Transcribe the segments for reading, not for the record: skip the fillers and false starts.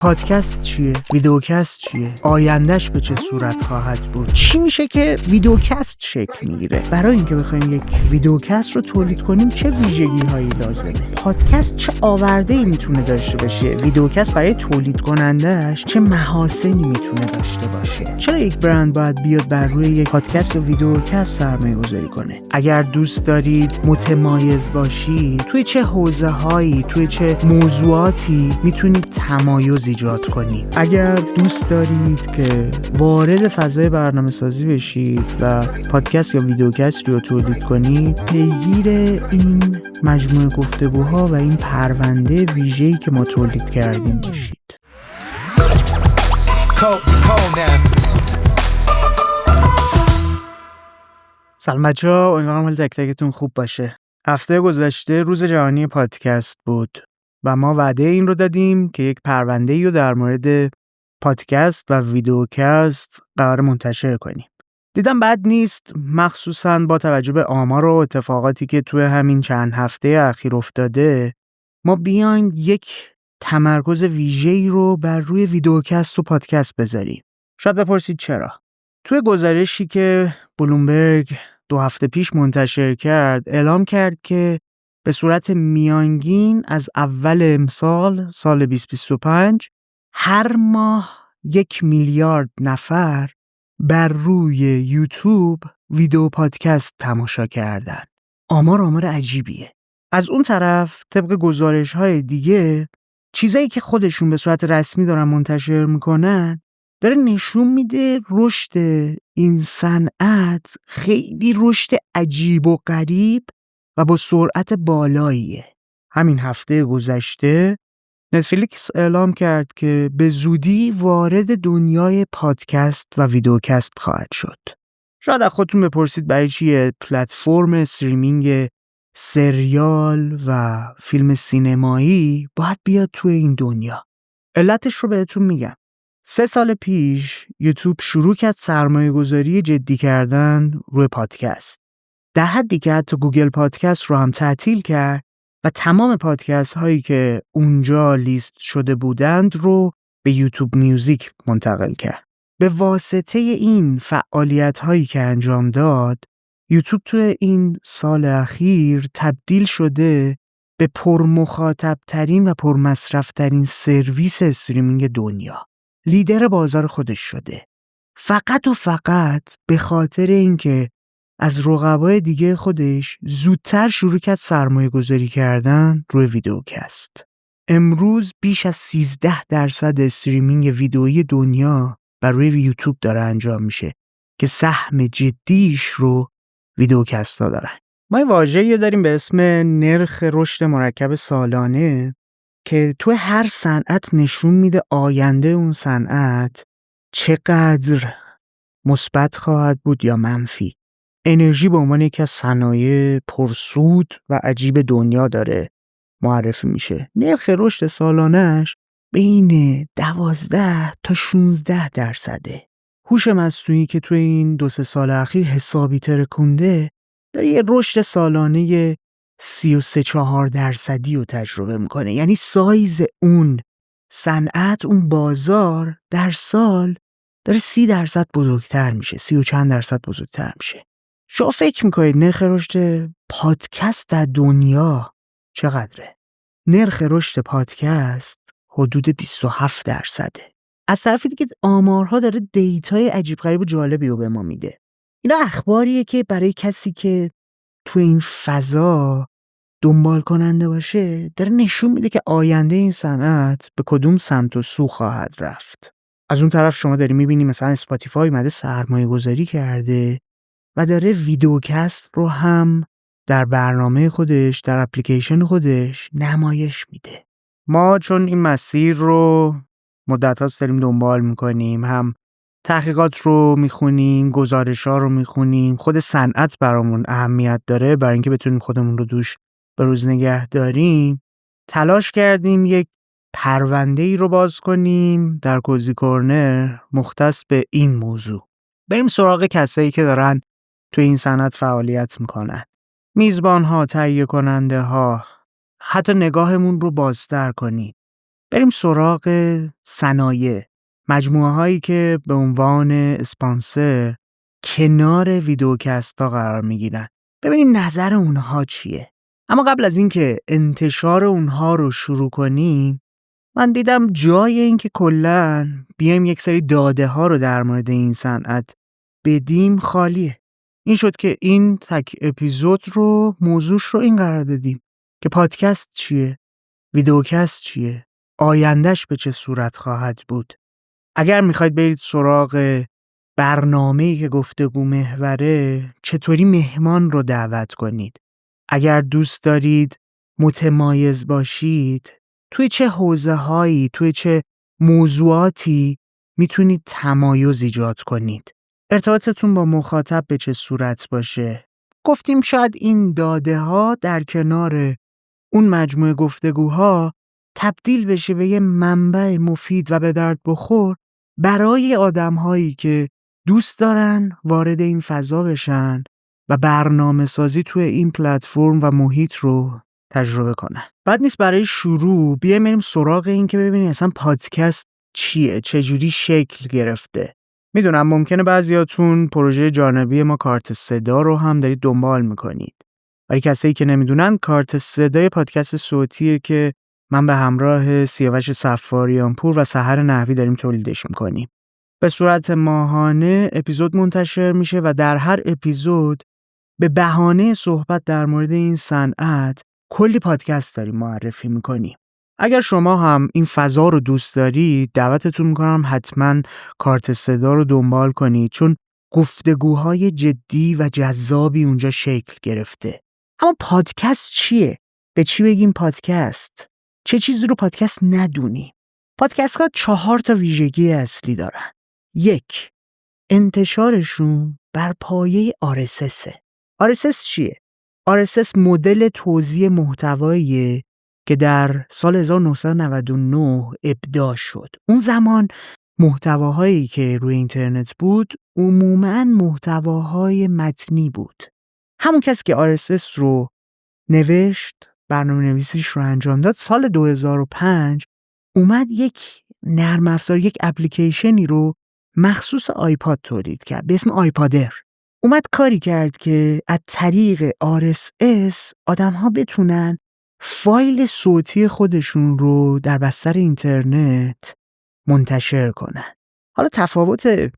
پادکست چیه؟ ویدیوکست چیه؟ آیندهش به چه صورت خواهد بود؟ چی میشه که ویدیوکست شکل میگیره؟ برای اینکه بخوایم یک ویدیوکست رو تولید کنیم چه ویژگی هایی لازمه؟ پادکست چه آورده‌ای میتونه داشته باشه؟ ویدیوکست برای تولید کنندهش چه محاسنی میتونه داشته باشه؟ چرا یک برند باید بیاد بر روی یک پادکست و ویدیوکست سرمایه‌گذاری کنه؟ اگر دوست دارید متمایز باشید، توی چه حوزه‌هایی، توی چه موضوعاتی میتونید تمایز ایجاد کنید؟ اگر دوست دارید که وارد فضای برنامه‌سازی بشید و پادکست یا ویدیوکست رو تولید کنید، پیگیر این مجموعه گفتگوها و این پرونده ویژه‌ای که ما تولید کردیم باشید. سلام بچه‌ها، امیدوارم حال تک تکتون خوب باشه. هفته گذشته روز جهانی پادکست بود و ما وعده این رو دادیم که یک پرونده‌ای رو در مورد پادکست و ویدیوکست قرار منتشر کنیم. دیدم بد نیست، مخصوصاً با توجه به آمار و اتفاقاتی که توی همین چند هفته اخیر افتاده، ما بیایم یک تمرکز ویژه‌ای رو بر روی ویدیوکست و پادکست بذاریم. شاید بپرسید چرا؟ توی گزارشی که بلومبرگ 2 هفته پیش منتشر کرد، اعلام کرد که به صورت میانگین از اول امسال سال 2025 هر ماه 1 میلیارد نفر بر روی یوتیوب ویدیو پادکست تماشا کردن. آمار عجیبیه. از اون طرف طبق گزارش‌های دیگه چیزایی که خودشون به صورت رسمی دارن منتشر میکنن داره نشون میده رشد این صنعت خیلی رشد عجیب و غریب و با سرعت بالاییه. همین هفته گذشته نتفلیکس اعلام کرد که به زودی وارد دنیای پادکست و ویدیوکست خواهد شد. شاید از خودتون بپرسید برای چیه پلتفرم استریمینگ سریال و فیلم سینمایی باید بیاد توی این دنیا. علتش رو بهتون میگم. 3 سال پیش یوتیوب شروع کرد سرمایه گذاری جدی کردن روی پادکست. در حدی که حتی گوگل پادکست رو هم تعطیل کرد و تمام پادکست هایی که اونجا لیست شده بودند رو به یوتیوب میوزیک منتقل کرد. به واسطه این فعالیت هایی که انجام داد، یوتیوب توی این سال اخیر تبدیل شده به پرمخاطب ترین و پرمصرف ترین سرویس استریمینگ دنیا. لیدر بازار خودش شده. فقط و فقط به خاطر اینکه از رقبای دیگه خودش زودتر شروع کرد سرمایه گذاری کردن روی ویدیوکست. امروز بیش از 13% استریمینگ ویدیویی دنیا بر روی یوتیوب داره انجام میشه که سهم جدیش رو ویدیوکست ها دارن. ما این واژه‌ای داریم به اسم نرخ رشد مرکب سالانه که تو هر صنعت نشون میده آینده اون صنعت چقدر مثبت خواهد بود یا منفی. انرژی به عنوان یکی از صنایع پرسود و عجیب دنیا داره معرفی میشه. نرخ رشد سالانه‌اش بین 12 تا 16%. هوش مصنوعی که توی این 2-3 سال اخیر حسابی ترکونده داره یه رشد سالانه 33-4% رو تجربه میکنه. یعنی سایز اون صنعت، اون بازار در سال داره 30% بزرگتر میشه، 30 و چند درصد بزرگتر میشه. شما فکر میکنید نرخ رشد پادکست در دنیا چقدره؟ نرخ رشد پادکست حدود 27%. از طرف دیگه آمارها داره دیتای عجیب غریب و جالبی رو به ما میده. اینا اخباریه که برای کسی که تو این فضا دنبال کننده باشه داره نشون میده که آینده این صنعت به کدوم سمت و سو خواهد رفت. از اون طرف شما داری میبینی مثلا اسپاتیفای اومده سرمایه گذاری کرده و داره ویدیوکست رو هم در برنامه خودش، در اپلیکیشن خودش نمایش میده. ما چون این مسیر رو مدت هاست داریم دنبال میکنیم، هم تحقیقات رو میخونیم، گزارش ها رو میخونیم، خود صنعت برامون اهمیت داره برای اینکه بتونیم خودمون رو دوش به روز نگه داریم، تلاش کردیم یک پرونده‌ای رو باز کنیم در کوزی کورنر مختص به این موضوع. بریم سراغ کسایی که دارن تو این صنعت فعالیت میکنن. میزبان ها، تهیه کننده ها، حتی نگاهمون رو بازتر کنیم. بریم سراغ صنایع، مجموعه هایی که به عنوان اسپانسر کنار ویدیوکست ها قرار میگیرن. ببینیم نظر اونها چیه. اما قبل از اینکه انتشار اونها رو شروع کنیم، من دیدم جای اینکه کلاً بیایم یک سری داده ها رو در مورد این صنعت بدیم خالیه. این شد که این تک اپیزود رو موضوعش رو این قرار دادیم که پادکست چیه؟ ویدیوکست چیه؟ آیندهش به چه صورت خواهد بود؟ اگر میخواید برید سراغ برنامه‌ای که گفتگو محوره، چطوری مهمان رو دعوت کنید؟ اگر دوست دارید متمایز باشید، توی چه حوزه‌هایی، توی چه موضوعاتی میتونید تمایز ایجاد کنید؟ ارتباطتون با مخاطب به چه صورت باشه؟ گفتیم شاید این داده ها در کنار اون مجموعه گفتگوها تبدیل بشه به یه منبع مفید و به درد بخور برای آدم‌هایی که دوست دارن وارد این فضا بشن و برنامه سازی توی این پلتفرم و محیط رو تجربه کنن. بعد نیست برای شروع بیایم بریم سراغ این که ببینیم اصلا پادکست چیه، چجوری شکل گرفته. میدونم ممکنه بعضیاتون پروژه جانبی ما کارت صدا رو هم دارید دنبال میکنید. برای کسایی که نمیدونن، کارت صدای پادکست صوتیه که من به همراه سیاوش صفاریانپور و سحر نحوی داریم تولیدش میکنیم. به صورت ماهانه اپیزود منتشر میشه و در هر اپیزود به بهانه صحبت در مورد این صنعت کلی پادکست داریم معرفی میکنیم. اگر شما هم این فضا رو دوست دارید، دعوتتون میکنم حتما کارت صدا رو دنبال کنید، چون گفتگوهای جدی و جذابی اونجا شکل گرفته. اما پادکست چیه؟ به چی بگیم پادکست؟ چه چیزی رو پادکست ندونی؟ پادکست ها 4 ویژگی اصلی دارن. 1. انتشارشون بر پایه RSS. RSS چیه؟ RSS مدل توزیع محتواییه که در سال 1999 ابداع شد. اون زمان محتواهایی که روی اینترنت بود عموماً محتواهای متنی بود. همون کسی که RSS رو نوشت، برنامه نویسیش رو انجام داد، سال 2005 اومد یک نرم افزار، یک اپلیکیشنی رو مخصوص آیپاد تولید کرد به اسم آیپادر. اومد کاری کرد که از طریق RSS آدم‌ها بتونن فایل صوتی خودشون رو در بستر اینترنت منتشر کنن. حالا تفاوت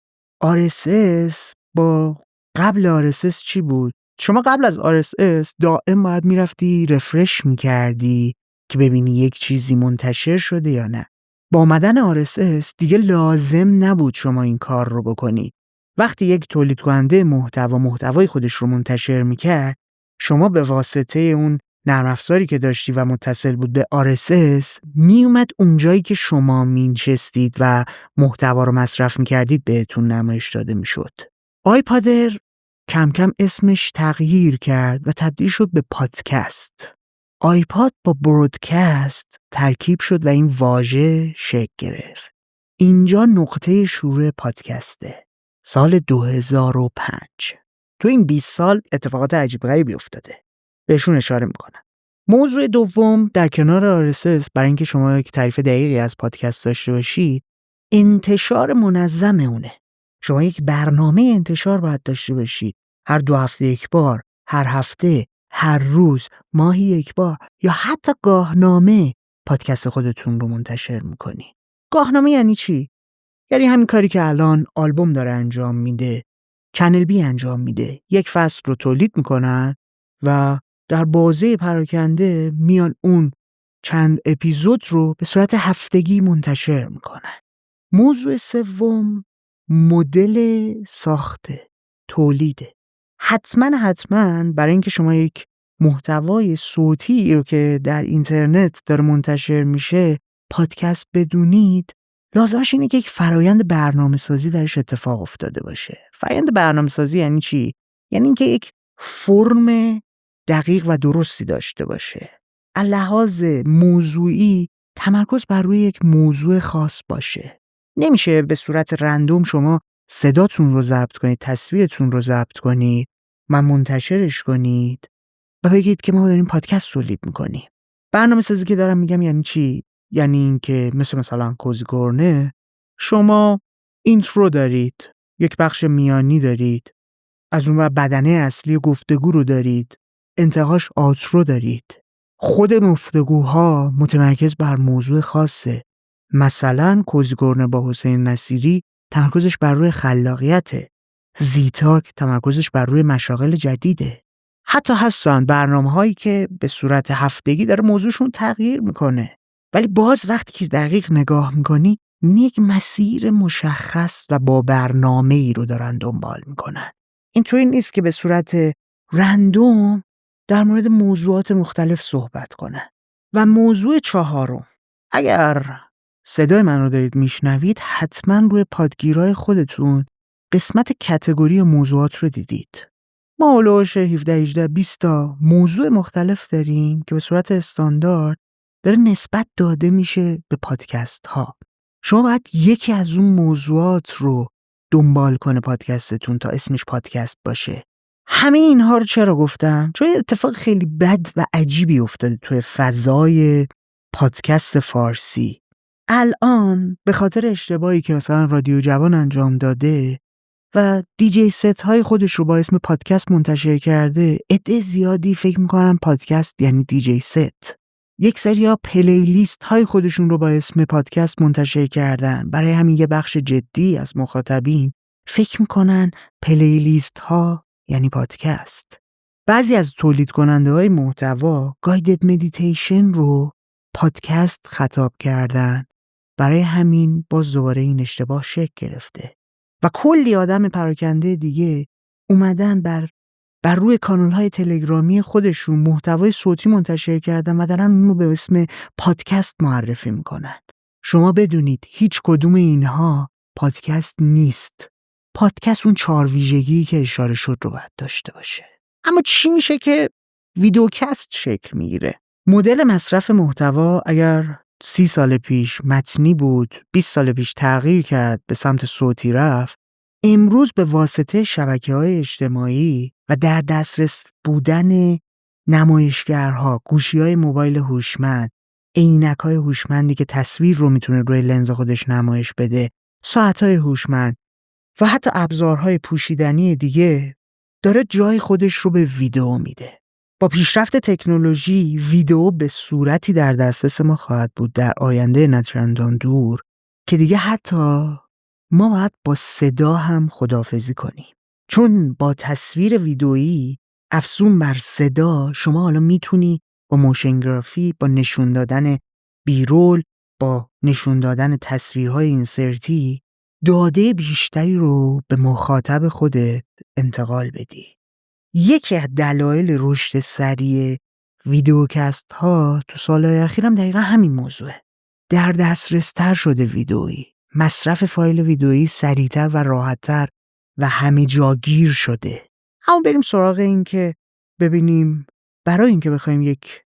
RSS با قبل RSS چی بود؟ شما قبل از RSS دائم باید میرفتی رفرش میکردی که ببینی یک چیزی منتشر شده یا نه. با آمدن RSS دیگه لازم نبود شما این کار رو بکنی. وقتی یک تولید کننده محتوای خودش رو منتشر میکرد، شما به واسطه اون نرم افزاری که داشتی و متصل بود به RSS میومد اونجایی که شما مینشستید و محتوا رو مصرف میکردید بهتون نمایش داده میشد. آیپادر کم کم اسمش تغییر کرد و تبدیل شد به پادکست. آیپاد با برودکست ترکیب شد و این واژه شکل گرفت. اینجا نقطه شروع پادکسته. سال 2005. تو این 20 سال اتفاقات عجیب غریبی افتاده. بهشون اشاره میکنم. موضوع دوم در کنار RSS، برای اینکه شما یک تعریف دقیقی از پادکست داشته باشید، انتشار منظم اونه. شما یک برنامه انتشار باید داشته باشید. هر 2 هفته یک بار، هر هفته، هر روز، ماهی یک بار، یا حتی گاهنامه پادکست خودتون رو منتشر میکنی. گاهنامه یعنی چی؟ یعنی همین کاری که الان آلبوم داره انجام میده، چنل بی انجام میده. یک فصل رو تولید میکنن و در بازه پراکنده میان اون چند اپیزود رو به صورت هفتگی منتشر میکنن. موضوع سوم مدل ساخته، تولیده. حتما برای اینکه شما یک محتوای صوتی رو که در اینترنت داره منتشر میشه پادکست بدونید، لازمش اینه که یک فرایند برنامه سازی درش اتفاق افتاده باشه. فرایند برنامه سازی یعنی چی؟ یعنی اینکه یک فرم دقیق و درستی داشته باشه. از لحاظ موضوعی تمرکز بر روی یک موضوع خاص باشه. نمیشه به صورت رندوم شما صداتون رو ضبط کنید، تصویرتون رو ضبط کنید، منتشرش کنید و بگید که ما داریم پادکست تولید میکنیم. برنامه سازی که دارم میگم یعنی چی؟ یعنی اینکه مثلا کوزیگورنه شما اینترو دارید، یک بخش میانی دارید، از اون ور بدنه اصلی گفتگو رو دارید، انتهاش آوترو دارید. خود گفتگوها متمرکز بر موضوع خاصه. مثلا کوزیگورنه با حسین نصیری تمرکزش بر روی خلاقیته. زیتاک تمرکزش بر روی مشاغل جدیده. حتی هستن برنامه‌هایی که به صورت هفتگی داره موضوعشون تغییر میکنه. ولی باز وقتی که دقیق نگاه میکنی یک مسیر مشخص و با برنامه‌ای رو دارن دنبال میکنن. اینطوری نیست که به صورت رندوم در مورد موضوعات مختلف صحبت کنن. و موضوع چهارم، اگر صدای من رو دارید میشنوید حتما روی پادگیرهای خودتون قسمت کتگوری موضوعات رو دیدید. ما هلوش 17-18-20 تا موضوع مختلف داریم که به صورت استاندارد داره نسبت داده میشه به پادکست ها. شما باید یکی از اون موضوعات رو دنبال کنه پادکستتون تا اسمش پادکست باشه. همه اینها رو چرا گفتم؟ چون یه اتفاق خیلی بد و عجیبی افتاده توی فضای پادکست فارسی. الان به خاطر اشتباهی که مثلا رادیو جوان انجام داده و دیجی ست های خودش رو با اسم پادکست منتشر کرده، عده زیادی فکر میکنن پادکست یعنی دیجی ست. یک سری پلیلیست های خودشون رو با اسم پادکست منتشر کردن. برای همین یه بخش جدی از مخاطبین فکر میکنن پلیلیست ها یعنی پادکست. بعضی از تولید کننده های محتوا گایدد مدیتیشن رو پادکست خطاب کردن. برای همین باز دوباره این اشتباه شکل گرفته. و کلی آدم پراکنده دیگه اومدن بر روی کانال‌های تلگرامی خودشون محتوای صوتی منتشر کردن و دارن اونو به اسم پادکست معرفی میکنن. شما بدونید هیچ کدوم اینها پادکست نیست. پادکست اون 4 ویژگی که اشاره شد رو باید داشته باشه. اما چی میشه که ویدیوکست شکل میگیره؟ مدل مصرف محتوا اگر 30 سال پیش متنی بود، 20 سال پیش تغییر کرد به سمت صوتی رفت، امروز به واسطه شبکه‌های اجتماعی و در دسترس بودن نمایشگرها، گوشی‌های موبایل هوشمند، عینک‌های هوشمندی که تصویر رو میتونه روی لنز خودش نمایش بده، ساعت‌های هوشمند و حتی ابزارهای پوشیدنی دیگه داره جای خودش رو به ویدیو میده. با پیشرفت تکنولوژی ویدیو به صورتی در دسترس ما خواهد بود در آینده نچندان دور که دیگه حتی ما باید با صدا هم خداحافظی کنیم. چون با تصویر ویدئویی افزون بر صدا شما حالا میتونی با موشن گرافی، با نشون دادن بیرول، با نشون دادن تصویرهای اینسرتی داده بیشتری رو به مخاطب خودت انتقال بدی. یکی از دلایل رشد سریع ویدیوکست ها تو سالهای اخیرم دقیقا همین موضوعه. در دسترس تر شده ویدئویی. مصرف فایل ویدئویی سریعتر و راحتتر و همه جاگیر شده. اما بریم سراغ این که ببینیم برای اینکه بخوایم یک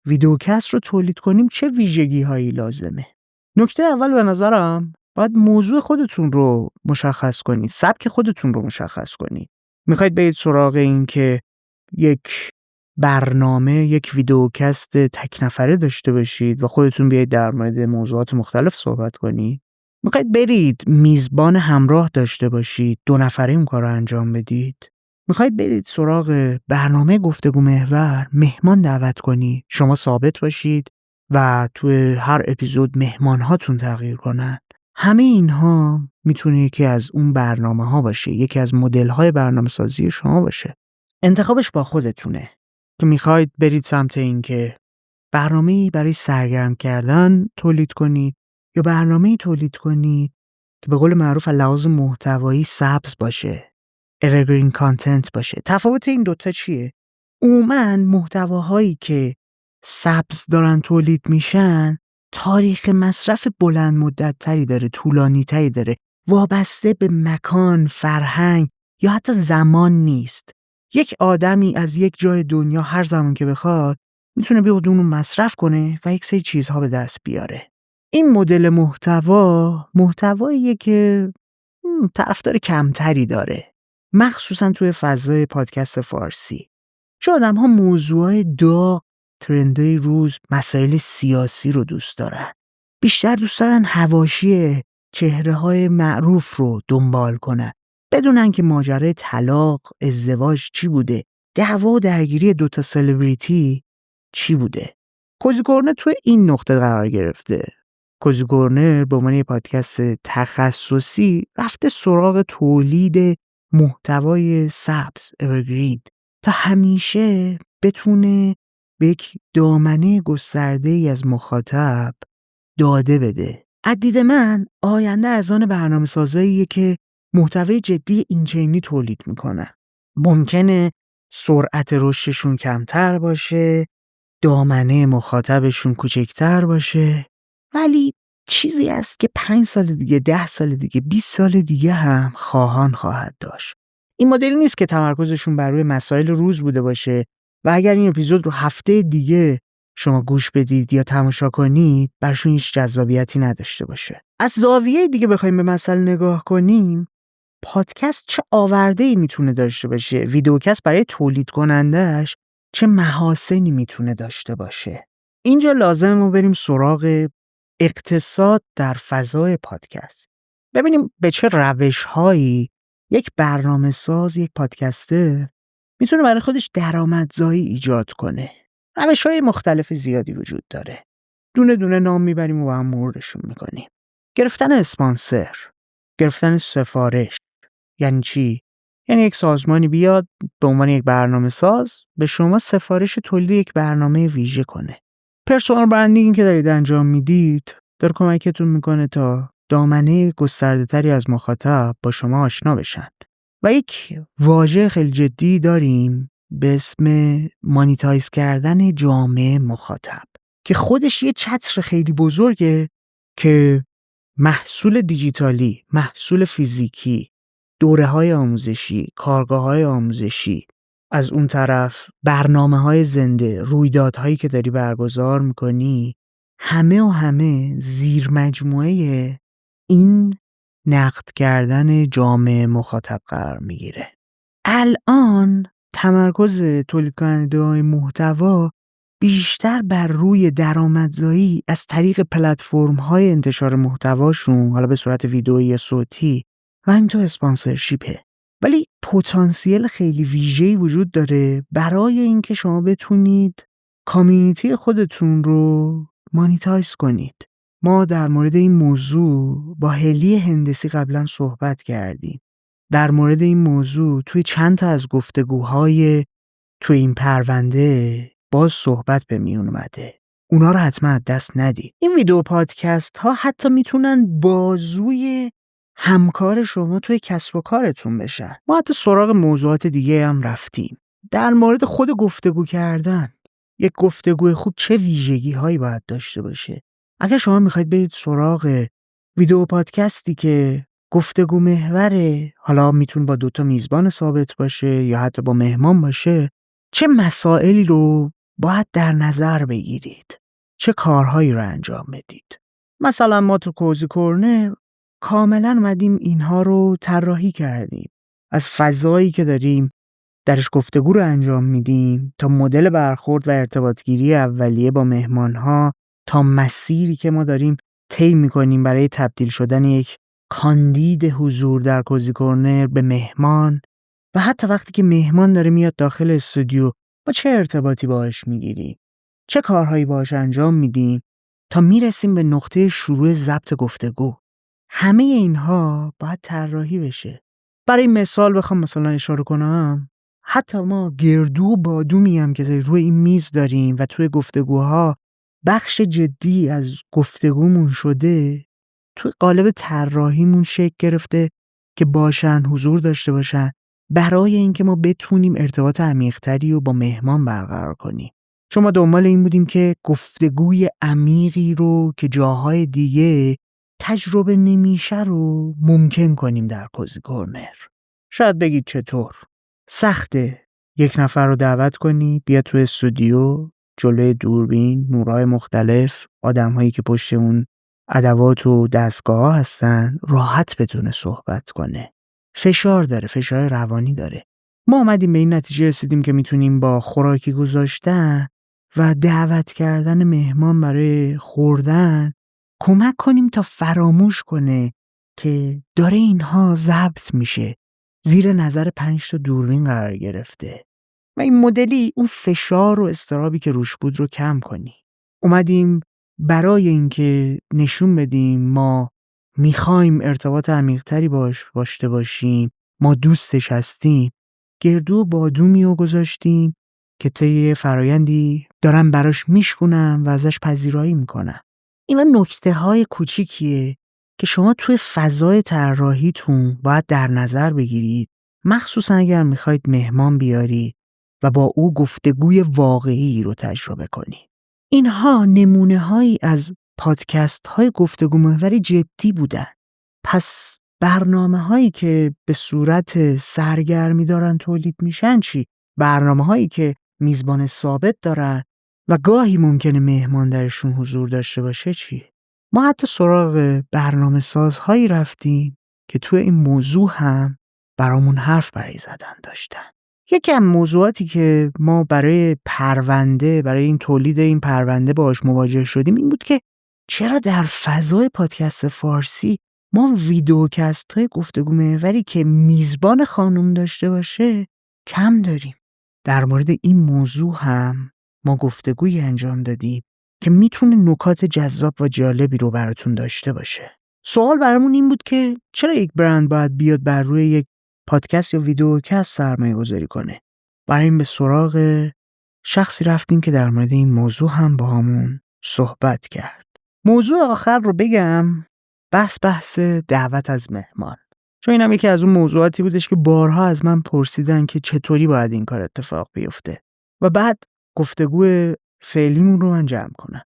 ویدیوکست رو تولید کنیم چه ویژگی هایی لازمه. نکته اول به نظرم باید موضوع خودتون رو مشخص کنید، سبک خودتون رو مشخص کنید. میخواید برید سراغ این که یک برنامه، یک ویدیوکست تک نفره داشته باشید و خودتون بیاید در مورد موضوعات مختلف صحبت کنید؟ میخواید برید میزبان همراه داشته باشید، 2 نفره این کار رو انجام بدید؟ میخواید برید سراغ برنامه گفتگو محور، مهمان دعوت کنید، شما ثابت باشید و توی هر اپیزود مهمان هاتون تغییر کنن؟ همه اینها میتونه یکی از اون برنامه ها باشه، یکی از مدل های برنامه سازی شما باشه. انتخابش با خودتونه که میخواید برید سمت این که برنامه‌ای برای سرگرم کردن تولید کنید یا برنامه‌ای تولید کنید که به قول معروف از لحاظ محتوایی سبز باشه، evergreen content باشه. تفاوت این دوتا چیه؟ عموماً محتواهایی که سبز دارن تولید میشن تاریخ مصرف بلند مدت تری داره، طولانی تری داره، وابسته به مکان، فرهنگ یا حتی زمان نیست. یک آدمی از یک جای دنیا هر زمان که بخواد میتونه بیاد اون رو مصرف کنه و یک سری چیزها به دست بیاره. این مدل محتواییه که طرفدار کمتری داره، مخصوصا توی فضای پادکست فارسی. چون آدم ها موضوعای داغ، ترندهای روز، مسائل سیاسی رو دوست دارن. بیشتر دوست دارن حواشی چهره‌های معروف رو دنبال کنن، بدونن که ماجرای طلاق، ازدواج چی بوده، دعوا و درگیری دوتا سلبریتی چی بوده. کوزی کورنر تو این نقطه قرار گرفته. کوزی کورنر به عنوان یه پادکست تخصصی رفته سراغ تولید محتوای سبز اورگرین تا همیشه بتونه به یک دامنه گسترده‌ای از مخاطب داده بده. از دید من آینده از آن برنامه سازاییه که محتوای جدی اینچنینی تولید میکنن. ممکنه سرعت رشدشون کمتر باشه، دامنه مخاطبشون کوچکتر باشه، ولی چیزی است که 5 سال دیگه، 10 سال دیگه، 20 سال دیگه هم خواهان خواهد داشت. این مدل نیست که تمرکزشون بر روی مسائل روز بوده باشه و اگر این اپیزود رو هفته دیگه شما گوش بدید یا تماشا کنید برشون هیچ جذابیتی نداشته باشه. از زاویه دیگه بخوایم به مسئله نگاه کنیم، پادکست چه آورده‌ای میتونه داشته باشه، ویدیوکست برای تولید کنندش چه محاسنی میتونه داشته باشه. اینجا لازمه ما بریم سراغ اقتصاد در فضای پادکست. ببینیم به چه روش‌هایی یک برنامه‌ساز، یک پادکستر میتونه برای خودش درآمدزایی ایجاد کنه. روش‌های مختلف زیادی وجود داره. دونه دونه نام میبریم و با هم مرورشون میکنیم. گرفتن اسپانسر، گرفتن سفارش. یعنی چی؟ یعنی یک سازمانی بیاد به عنوان یک برنامه‌ساز به شما سفارش تولید یک برنامه ویژه کنه. پرسونال برندینگ که دارید انجام میدید داره کمکتون میکنه تا دامنه گسترده‌تری از مخاطب با شما آشنا بشن. و یک واژه خیلی جدی داریم به اسم مانیتایز کردن جامعه مخاطب که خودش یه چتر خیلی بزرگه که محصول دیجیتالی، محصول فیزیکی، دوره‌های آموزشی، کارگاه‌های آموزشی، از اون طرف برنامه‌های زنده، رویدادهایی که داری برگزار می‌کنی، همه زیر مجموعه این نقد کردن جامعه مخاطب قرار میگیره. الان تمرکز تولید کننده‌های محتوا بیشتر بر روی درآمدزایی از طریق پلتفرم‌های انتشار محتواشون، حالا به صورت ویدئویی یا صوتی و همینطور اسپانسرشیپه. ولی پتانسیل خیلی ویژه‌ای وجود داره برای اینکه شما بتونید کامیونیتی خودتون رو مانیتایز کنید. ما در مورد این موضوع با هلی هندسی قبلا صحبت کردیم. در مورد این موضوع توی چند تا از گفتگوهای توی این پرونده باز صحبت به میون اومده. اونا رو حتما از دست ندید. این ویدیو پادکست ها حتی میتونن بازوی همکار شما توی کسب و کارتون بشن. ما حتی سراغ موضوعات دیگه هم رفتیم. در مورد خود گفتگو کردن، یک گفتگوی خوب چه ویژگی هایی باید داشته باشه؟ اگر شما میخواید برید سراغ ویدیو پادکستی که گفتگو محوره، حالا میتونه با 2 میزبان ثابت باشه یا حتی با مهمان باشه، چه مسائلی رو باید در نظر بگیرید؟ چه کارهایی رو انجام بدید؟ مثلا ما تو کوزی کورنر کاملا اومدیم اینها رو طراحی کردیم. از فضایی که داریم درش گفتگو رو انجام میدیم تا مدل برخورد و ارتباطگیری اولیه با مهمانها، تا مسیری که ما داریم طی میکنیم برای تبدیل شدن یک کاندید حضور در کوزی کورنر به مهمان، و حتی وقتی که مهمان داره میاد داخل استودیو ما چه ارتباطی باهاش میگیریم، چه کارهایی باهاش انجام میدیم تا میرسیم به نقطه شروع ضبط گفتگو. همه اینها باید طراحی بشه. برای مثال بخوام مثلا اشاره کنم، حتی ما گردو و بادومی هم که روی این میز داریم و توی گفتگوها بخش جدی از گفتگومون شده، توی قالب طراحیمون شکل گرفته که باشن، حضور داشته باشن، برای اینکه ما بتونیم ارتباط عمیق‌تری رو با مهمان برقرار کنیم. چون ما دنبال این بودیم که گفتگوی عمیقی رو که جاهای دیگه تجربه نمیشه رو ممکن کنیم در کوزی کورنر. شاید بگید چطور؟ سخته یک نفر رو دعوت کنی بیا تو استودیو، جلوی دوربین، نورهای مختلف، آدم‌هایی که پشت اون ادوات و دستگاه هستن راحت بتونه صحبت کنه. فشار داره، فشار روانی داره. ما اومدیم به این نتیجه رسیدیم که میتونیم با خوراکی گذاشتن و دعوت کردن مهمان برای خوردن کمک کنیم تا فراموش کنه که داره اینها ضبط میشه، زیر نظر 5 تا دوربین قرار گرفته و این مدلی اون فشار و اضطرابی که روش بود رو کم کنی. اومدیم برای اینکه نشون بدیم ما میخوایم ارتباط عمیق‌تری باش داشته باشیم، ما دوستش هستیم، گردو و بادومی رو گذاشتیم که طی فرایندی دارن براش میشکنن و ازش پذیرایی میکنن. اینا نکته‌های کوچیکیه که شما توی فضای طراحیتون باید در نظر بگیرید، مخصوصا اگر میخواید مهمان بیاری و با او گفتگوی واقعی رو تجربه کنی. اینها نمونه‌هایی از پادکست‌های گفتگو محوری جدی بودن. پس برنامه‌هایی که به صورت سرگرمی دارن تولید میشن چی؟ برنامه‌هایی که میزبان ثابت دارن و گاهی ممکنه مهمان درشون حضور داشته باشه چی؟ ما حتی سراغ برنامه سازهایی رفتیم که توی این موضوع هم برامون حرف برای زدن داشتن. یکی از موضوعاتی که ما برای این تولید این پرونده باهاش مواجه شدیم این بود که چرا در فضای پادکست فارسی ما ویدیوکست های گفتگو محوری که میزبان خانم داشته باشه کم داریم. در مورد این موضوع هم ما گفتگویی انجام دادیم که میتونه نکات جذاب و جالبی رو براتون داشته باشه. سوال برامون این بود که چرا یک برند باید بیاد بر روی یک پادکست یا ویدیوکست سرمایه گذاری کنه؟ برای این به سراغ شخصی رفتیم که در مورد این موضوع هم با همون صحبت کرد. موضوع آخر رو بگم، بحث دعوت از مهمان. چون اینم یکی از اون موضوعاتی بودش که بارها از من پرسیدن که چطوری باید این کار اتفاق بیفته و بعد گفتگو فعلیمون رو من جمع کنم.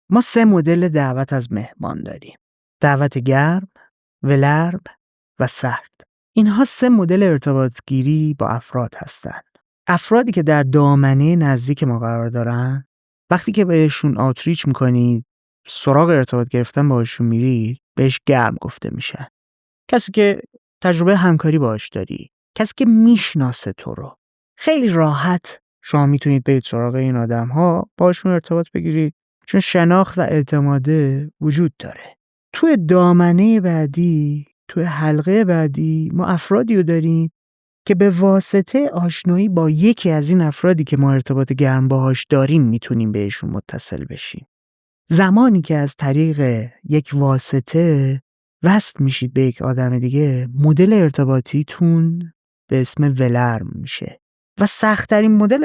ما 3 مدل دعوت از مهمان داریم: دعوت گرم، ولرم و سرد. اینها 3 مدل ارتباط گیری با افراد هستن. افرادی که در دامنه نزدیک ما قرار دارن، وقتی که بهشون آوتریچ میکنید، سراغ ارتباط گرفتن باهاشون میرید، بهش گرم گفته میشن. کسی که تجربه همکاری باهاش داری، کسی که میشناسه تو رو. خیلی راحت شما میتونید برید سراغ این آدم‌ها، باهاشون ارتباط بگیرید، چون شناخت و اعتماده وجود داره. توی دامنه بعدی، توی حلقه بعدی ما افرادی رو داریم که به واسطه آشنایی با یکی از این افرادی که ما ارتباط گرم باهاش داریم میتونیم بهشون متصل بشیم. زمانی که از طریق یک واسطه وصل میشید به یک آدم دیگه، مدل ارتباطیتون به اسم ولرم میشه. و سخت‌ترین مدل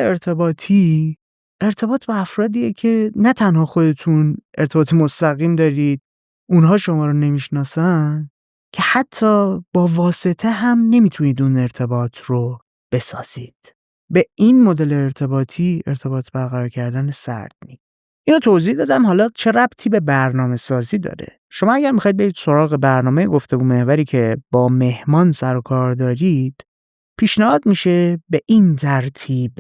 ارتباط با افرادیه که نه تنها خودتون ارتباط مستقیم دارید، اونها شما رو نمیشناسن، که حتی با واسطه هم نمیتونید اون ارتباط رو بسازید. به این مدل ارتباط برقرار کردن سرد نیست. اینو توضیح دادم، حالا چه ربطی به برنامه سازی داره؟ شما اگر میخواید برید سراغ برنامه گفتگو محوری که با مهمان سر و کار دارید، پیشنهاد میشه به این ترتیب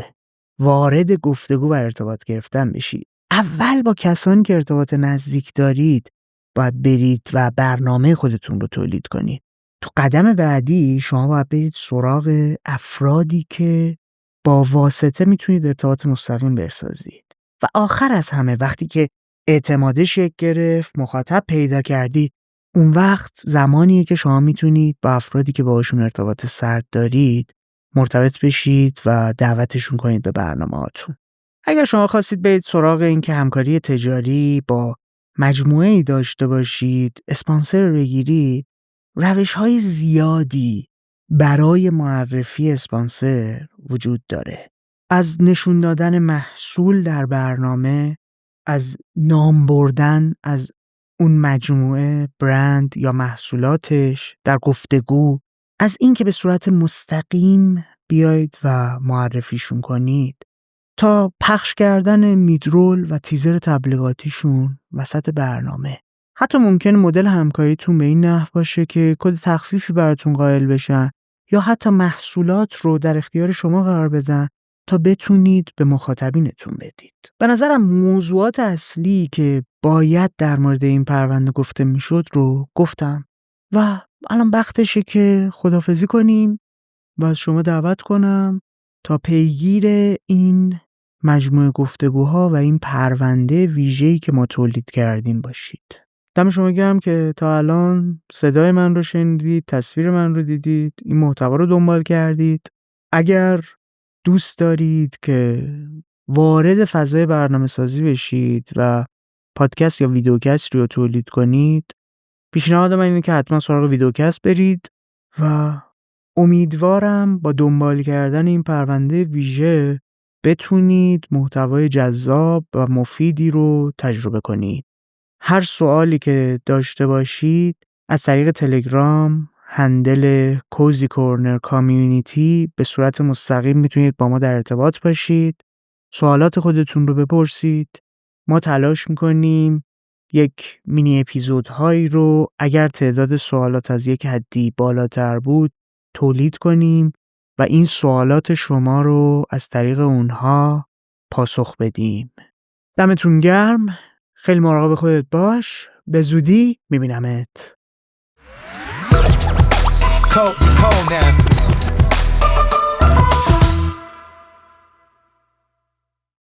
وارد گفتگو و ارتباط گرفتن بشید. اول با کسانی که ارتباط نزدیک دارید باید برید و برنامه خودتون رو تولید کنید. تو قدم بعدی شما باید برید سراغ افرادی که با واسطه میتونید ارتباط مستقیم بسازید. و آخر از همه، وقتی که اعتماد شکل گرفت، مخاطب پیدا کردید، اون وقت زمانیه که شما میتونید با افرادی که باهاشون ارتباط سرد دارید مرتبط بشید و دعوتشون کنید به برنامه‌هاتون. اگر شما خواستید برید سراغ این که همکاری تجاری با مجموعه‌ای داشته باشید، اسپانسر بگیرید، روش‌های زیادی برای معرفی اسپانسر وجود داره. از نشون دادن محصول در برنامه، از نام بردن از اون مجموعه، برند یا محصولاتش در گفتگو، از این که به صورت مستقیم بیایید و معرفیشون کنید، تا پخش کردن میدرول و تیزر تبلیغاتیشون وسط برنامه. حتی ممکن مدل همکاریتون به این نحو باشه که کد تخفیفی براتون قائل بشن یا حتی محصولات رو در اختیار شما قرار بدن تا بتونید به مخاطبینتون بدید. به نظرم موضوعات اصلی که باید در مورد این پرونده گفته میشد رو گفتم و الان وقتشه که خداحافظی کنیم و از شما دعوت کنم تا پیگیر این مجموعه گفتگوها و این پرونده ویژه‌ای که ما تولید کردیم باشید. دم شما گرم که تا الان صدای من رو شنیدید، تصویر من رو دیدید، این محتوا رو دنبال کردید. اگر دوست دارید که وارد فضای برنامه‌سازی بشید و پادکست یا ویدیوکست رو تولید کنید، پیشنهاد من اینه که حتما سراغ ویدیوکست برید و امیدوارم با دنبال کردن این پرونده ویژه بتونید محتوای جذاب و مفیدی رو تجربه کنید. هر سوالی که داشته باشید از طریق تلگرام هندل کوزی کورنر کامیونیتی به صورت مستقیم میتونید با ما در ارتباط باشید. سوالات خودتون رو بپرسید. ما تلاش میکنیم یک مینی اپیزودهایی رو اگر تعداد سوالات از یک حدی بالاتر بود تولید کنیم و این سوالات شما رو از طریق اونها پاسخ بدیم. دمتون گرم. خیلی مراقب خودت باش. به زودی میبینمت. Cold now.